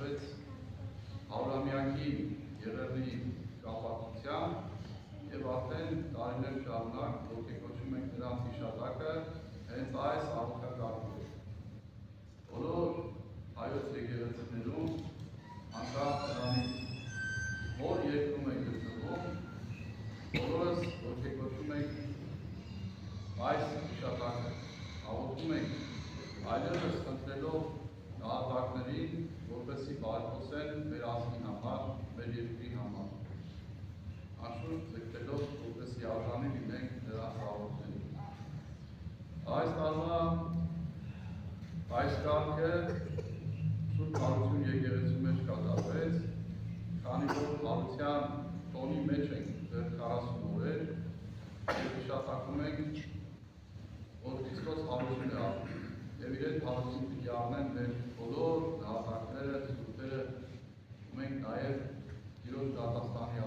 կատարվեց հարյուրամյակի եղեռնի կապակցությամբ եւ արդեն տարիներ շարունակ ոգեկոչում ենք նրանց հիշատակը հենց այս աղոթակարգով։ Բոլոր հայոց եկեղեցիներում անկախ նրանից որ երկրում ենք գտնվում, բոլորս ոգեկոչում ենք այս հիշատակը, աղոթում ենք այլևս խնդրելով նահատակներին, որպեսզի բարեփոխեն մեր ազգի համար, մեր երկրի համար։ Անշուշտ ձգտելով, որպեսզի արժանի լինենք նրանց աղոթներին։ Այս տարվա այս կարգը Սուրբ Հարություն եկեղեցու մեջ կատարվեց, քանի որ հարության տոնի մեջ ենք դեռ 40 օրեր եւ հիշատակում ենք, որ Քրիստոս հարություն է ապրում եւ իրեն հարություն պիտի առնեն մեր բոլոր նահատակները, սուրբերը, ու մենք նաեւ Տիրոջ դատաստանի